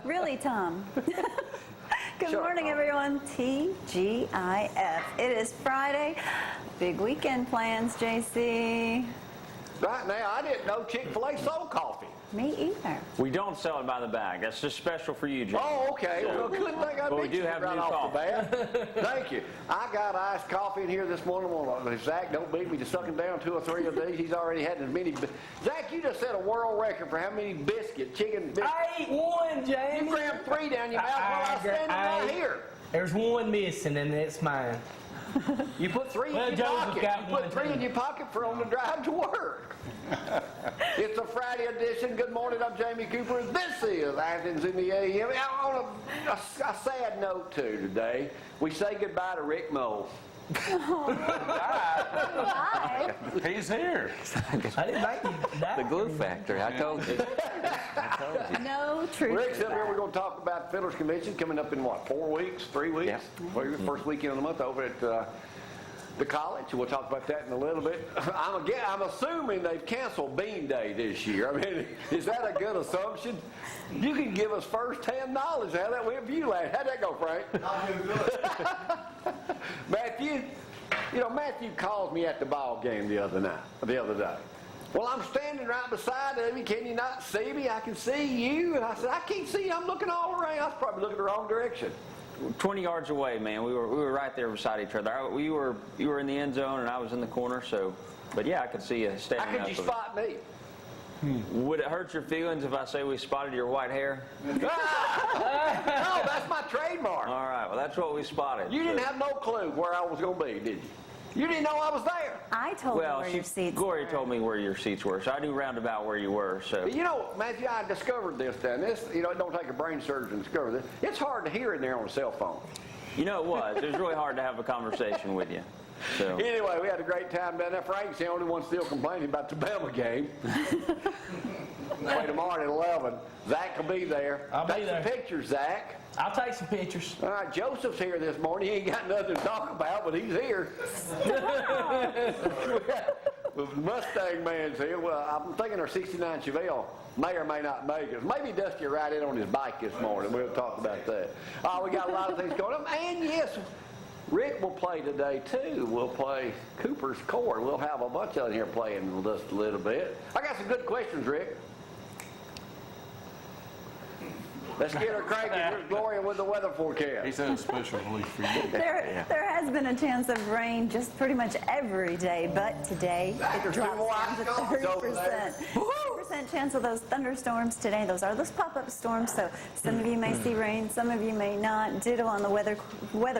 Really, Tom? Good morning, everyone. TGIF. It is Friday. Big weekend plans, JC. Right now, I didn't know Chick-fil-A sold coffee. Me either. We don't sell it by the bag. That's just special for you, Jim. Oh, okay. Well, good thing I mentioned it right off the bat. Thank you. I got iced coffee in here this morning. If Zack don't beat me to sucking down 2 or 3 of these, he's already had as many. Zack, you just set a world record for how many chicken biscuits. I ate one, James. You crammed 3 down your mouth while I was standing right here. There's one missing, and it's mine. You put 3 in your pocket. You put 3 in your pocket for on the drive to work. It's a Friday edition. Good morning, I'm Jamie Cooper. This is Athens in the AM. On a sad note, too, today, we say goodbye to Rick Mould. Why? He's here. I didn't make you die. The glue factory, I told you. No truth. Rick's up here. We're going to talk about Fiddler's Convention coming up in, 4 weeks, 3 weeks? Yeah. Well, first weekend of the month over at the college. We'll talk about that in a little bit. I'm assuming they've canceled Bean Day this year. I mean, is that a good assumption? You can give us first-hand knowledge how that went for you last. How'd that go, Frank? Not too good. Matthew, Matthew calls me at the ball game the other day. Well, I'm standing right beside him. Can you not see me? I can see you. And I said, I can't see you. I'm looking all around. I was probably looking the wrong direction. 20 yards away, man. We were right there beside each other. You were in the end zone, and I was in the corner. So, but yeah, I could see you standing up. How could you spot me? Would it hurt your feelings if I say we spotted your white hair? No, that's my trademark. All right, well, that's what we spotted. You didn't have no clue where I was going to be, did you? You didn't know I was there. I told you where your seats Gloria were. told me where your seats were, so I knew roundabout where you were. So Matthew, I discovered this. It don't take a brain surgeon to discover this. It's hard to hear in there on a cell phone. it was. It was really hard to have a conversation with you. So. Anyway, we had a great time down there. Frank's the only one still complaining about the Bama game. Play tomorrow at 11. Zack will be there. I'll be there. Take some pictures, Zack. I'll take some pictures. All right, Joseph's here this morning. He ain't got nothing to talk about, but he's here. Mustang Man's here. Well, I'm thinking our 69 Chevelle may or may not make it. Maybe Dusty will ride in on his bike this morning. We'll talk about that. We got a lot of things going on. And yes, Rick will play today, too. We'll play Cooper's Court. We'll have a bunch of them here playing just a little bit. I got some good questions, Rick. Let's get her cranking. Here's Gloria with the weather forecast. He said a special release for you. There has been a chance of rain just pretty much every day, but today it drops down to 30%. 30% chance of those thunderstorms today. Those are those pop-up storms, so some of you may see rain, some of you may not. Ditto on the weather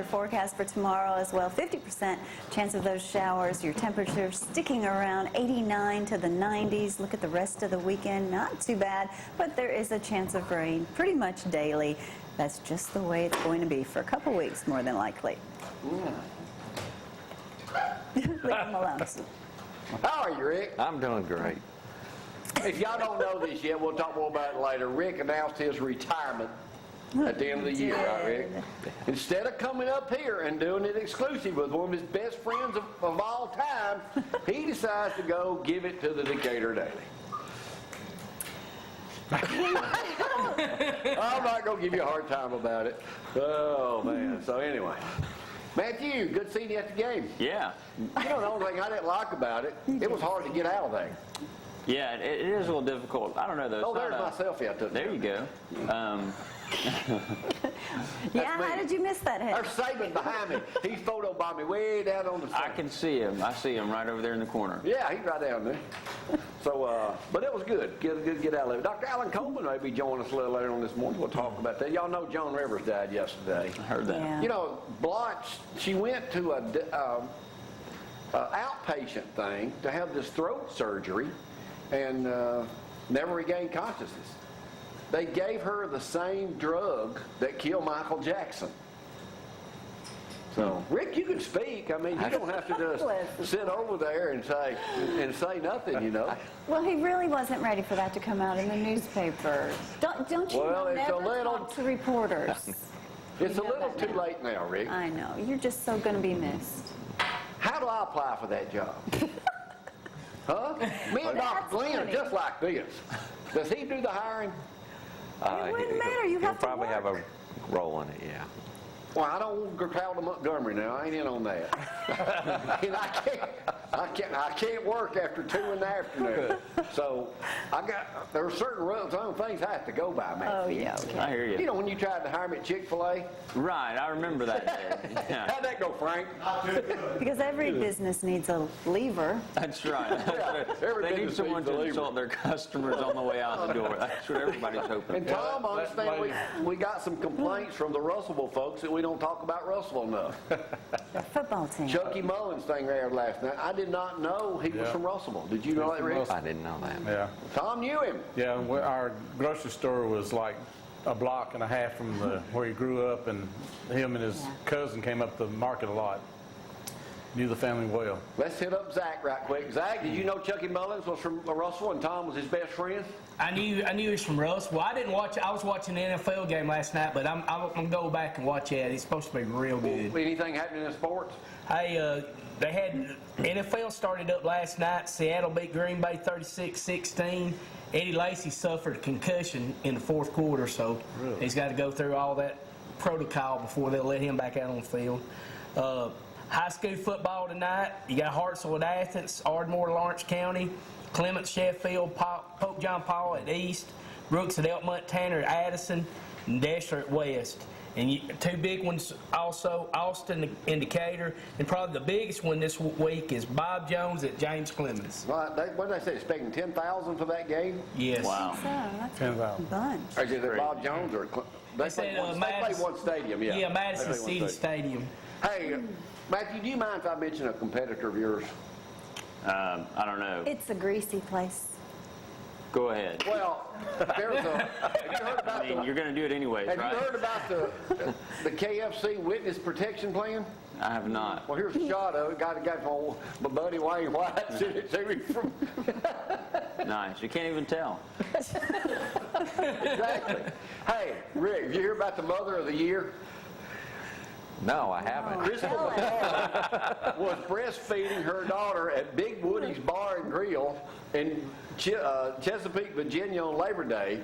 forecast for tomorrow as well. 50% chance of those showers. Your temperature sticking around 89 to the 90s. Look at the rest of the weekend. Not too bad, but there is a chance of rain pretty much daily. That's just the way it's going to be for a couple weeks, more than likely. Leave them alone. How are you, Rick? I'm doing great. If y'all don't know this yet, we'll talk more about it later. Rick announced his retirement at the end of the year, right, Rick? Instead of coming up here and doing it exclusive with one of his best friends of all time, he decides to go give it to the Decatur Daily. I'm not going to give you a hard time about it. Oh, man. So anyway. Matthew, good seeing you at the game. Yeah. The only thing I didn't like about it, it was hard to get out of there. Yeah, it is a little difficult. I don't know, though. Oh, there's my selfie I took. There you go. Yeah, how did you miss that head? There's Saban behind me. He's photobombed me way down on the side. I can see him. I see him right over there in the corner. Yeah, he's right down there. So, but it was good. Get out of there. Dr. Alan Coleman may be joining us a little later on this morning. We'll talk about that. Y'all know Joan Rivers died yesterday. I heard that. Yeah. Blanche, she went to a outpatient thing to have this throat surgery and never regained consciousness. They gave her the same drug that killed Michael Jackson. So, Rick, you can speak. I mean, you don't have to just sit over there and say nothing, Well, he really wasn't ready for that to come out in the newspaper. Don't you never talk to reporters? It's a little too late now, Rick. I know. You're just so going to be missed. How do I apply for that job? Huh? Me and Dr. Glenn are just like this. Does he do the hiring? It wouldn't matter. You He'll have to probably have a work. role in it, yeah. Well, I don't want to travel to Montgomery now. I ain't in on that. And I can't work after 2 in the afternoon. So there are certain things I have to go by, man. Oh, yeah, okay. I hear You you. know when you tried to hire me at Chick-fil-A? Right, I remember that day. Yeah, How'd that go, Frank? Because every business needs a lever. that's right. every They need business someone needs a to lever. insult their customers on the way out the door. That's what everybody's hoping And for. Tom, I understand we got some complaints from the Russellville folks that we don't talk about Russellville enough. The football team. Chucky Mullins thing there last night. I did not know he was Yeah. from Russellville. Did you know that, Rick? I didn't know that. Yeah. Tom knew him. Yeah, our grocery store was like a block and a half from where he grew up, and him and his cousin came up to the market a lot. Knew the family well. Let's hit up Zack right quick. Zack, did you know Chucky Mullins was from Russellville and Tom was his best friend? I knew he was from Russ. Well, I didn't watch it. I was watching the NFL game last night, but I'm gonna go back and watch it. It's supposed to be real good. Anything happening in sports? Hey, they had NFL started up last night. Seattle beat Green Bay 36-16. Eddie Lacy suffered a concussion in the fourth quarter, so he's got to go through all that protocol before they'll let him back out on the field. High school football tonight. You got Hartsville at Athens, Ardmore, Lawrence County, Clements, Sheffield, Pope John Paul at East, Brooks at Elkmont, Tanner at Addison, and Dexter at West. And two big ones also, Austin and Decatur. And probably the biggest one this week is Bob Jones at James Clemens. What did they say? Expecting 10,000 for that game? Yes. Wow. So that's 10,000. a bunch. Or is it Bob Jones or they said, play one stadium? Yeah. Yeah, Madison They play City one Stadium. Hey, Matthew, do you mind if I mention a competitor of yours? I don't know. It's a greasy place. Go ahead. Well, there's a. Have you heard about I mean, you're going to do it anyways, Have right? you heard about the KFC witness protection plan? I have not. Well, here's a shot of it. Got a guy from my buddy Wayne White sent it to me from. Nice. You can't even tell. Exactly. Hey, Rick, did you hear about the Mother of the Year? No, I haven't. Crystal McCall was breastfeeding her daughter at Big Woody's Bar and Grill in Chesapeake, Virginia on Labor Day.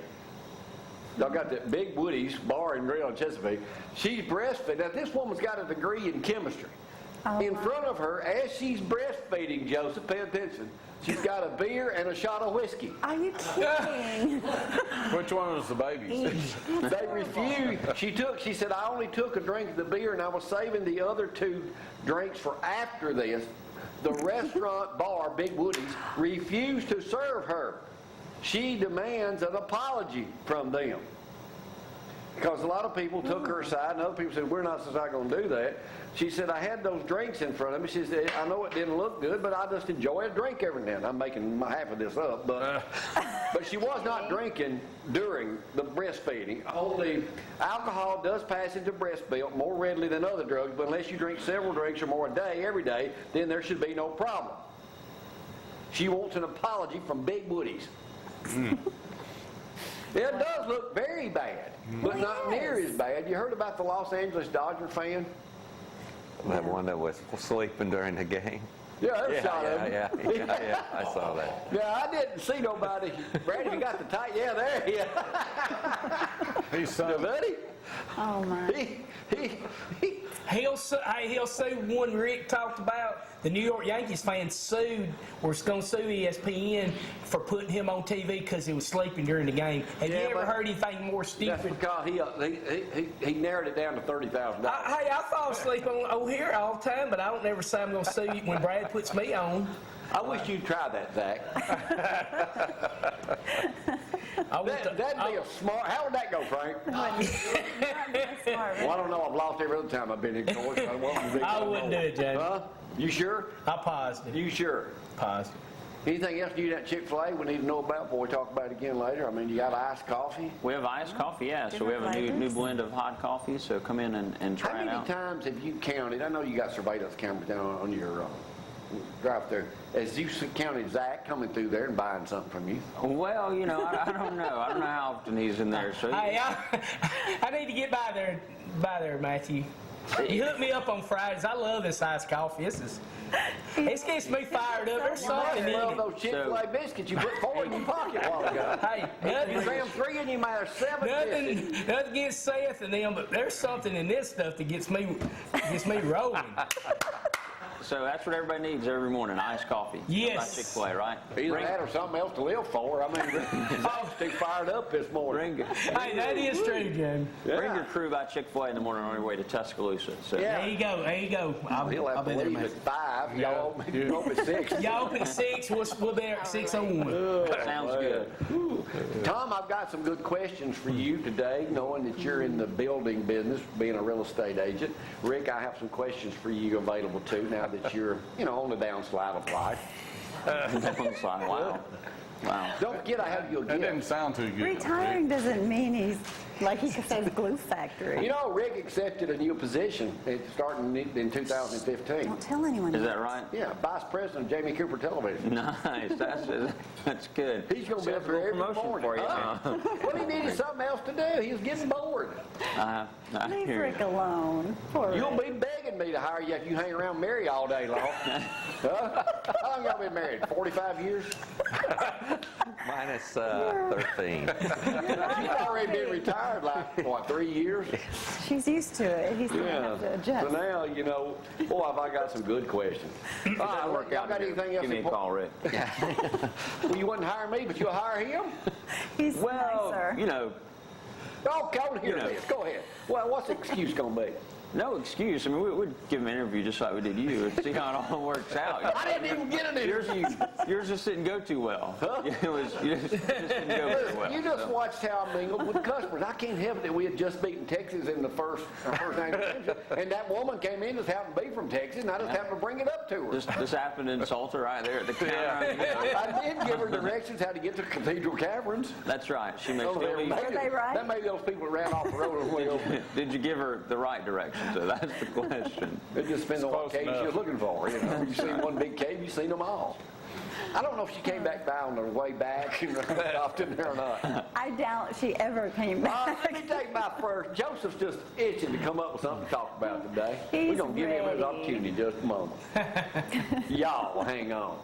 Y'all got that Big Woody's Bar and Grill in Chesapeake. She's breastfeeding. Now, this woman's got a degree in chemistry. Oh, In wow. front of her, as she's breastfeeding, Joseph, pay attention, she's got a beer and a shot of whiskey. Are you kidding? Which one was the baby's? They refused. She said, I only took a drink of the beer and I was saving the other 2 drinks for after this. The restaurant bar, Big Woody's, refused to serve her. She demands an apology from them. Because a lot of people took her aside and other people said, we're not going to do that. She said, I had those drinks in front of me. She said, I know it didn't look good, but I just enjoy a drink every now and then. I'm making half of this up, but she was not drinking during the breastfeeding. Only alcohol does pass into breast milk more readily than other drugs, but unless you drink several drinks or more a day, every day, then there should be no problem. She wants an apology from Big Woody's. It does look very bad, but not near as bad. You heard about the Los Angeles Dodger fan? That one that was sleeping during the game. Yeah, there's a shot of him. Yeah, I saw that. Yeah, I didn't see nobody. Brad, you got the tight. Yeah, there. Yeah. He's son. Buddy. Oh, my. He'll sue one Rick talked about. The New York Yankees fan sued, or is going to sue ESPN for putting him on TV because he was sleeping during the game. Have you ever heard anything more That's stupid? because he narrowed it down to $30,000. Hey, I fall asleep on here all the time, but I don't never say I'm going to sue you when Brad puts me on. I wish you'd try that, Zach. That'd be a smart. How would that go, Frank? Not smart, Well, I don't know. I've lost every other time I've been in court. I wouldn't do it, Jamie. Huh? You sure? I'm positive. You sure? Positive. Anything else you at Chick-fil-A we need to know about before we talk about it again later? I mean, you got iced coffee? We have iced coffee, yeah. So we have a new blend of hot coffee. So come in and How try it many out. times have you counted? I know you got surveillance cameras down on your drive there. As you counted Zack coming through there and buying something from you? Well, you know, I don't know. I don't know how often he's in there. So Hey, I need to get by there, Matthew. You hook me up on Fridays. I love this iced coffee. It gets me fired up. There's something in Well, it. those Chick-fil-A biscuits you put 4 in your pocket a while ago. Hey, You cram 3 in, you might have 7 biscuits. nothing against Seth and them, but there's something in this stuff that gets me rolling. So that's what everybody needs every morning, iced coffee. Yes. Chick-fil-A, right? Either that or something else to live for. I mean, I'm too fired up this morning. Hey, that is true, Jim. Bring your crew by Chick-fil-A in the morning on your way to Tuscaloosa. So. Yeah. There you go. He'll I'll have be to there, leave man. at 5. Y'all open at 6. Y'all open at 6. We'll be there at 6:01. Sounds good. Tom, I've got some good questions for you today, knowing that you're in the building business, being a real estate agent. Rick, I have some questions for you available too, now that you're, on the downslide of life. Wow. Don't forget I have you a That didn't gift. sound too good. Retiring doesn't mean he's, like he says, glue factory. Rick accepted a new position starting in 2015. Don't tell anyone. Is that right? Yeah, Vice President of Jamie Cooper Television. Nice. That's good. He's going to be up there every promotion morning. for you. Huh? Well, he needed something else to do. He was getting bored. I Leave hear Rick you. alone. Poor You'll Rick. be begging me to hire you if you hang around Mary all day long. Huh? How long y'all been married? 45 years? Minus 13. She's already been retired like, 3 years? She's used to it. He's going to have to adjust. So now, boy, have I got some good questions. All right, Work y'all out got here. anything else? Give me a call, Rick. Well, you wouldn't hire me, but you'll hire him? He's Well, nicer. Oh, go on here, this. Go ahead. Well, what's the excuse going to be? No excuse. I mean, we'd give him an interview just like we did you and see how it all works out. I didn't even get an interview. Yours just didn't go too well. You just didn't go very well. You just watched how I mingled with customers. I can't help it that we had just beaten Texas in the first national championship, and that woman came in just happened to be from Texas, and I just happened to bring it up to her. This happened in Salter right there at the counter. I did give her directions how to get to Cathedral Caverns. That's right. She makes Oh, still be. Were they right? That made those people that ran off the road on the way over. Did you give her the right direction? So that's the question. It just depends on what Close cave she enough. was looking for. You see one big cave, you've seen them all. I don't know if she came back by on the way back and stopped in there or not. I doubt she ever came back. Let me take my first. Joseph's just itching to come up with something to talk about today. We're He's going to give him his ready. opportunity in just a moment. Y'all hang on.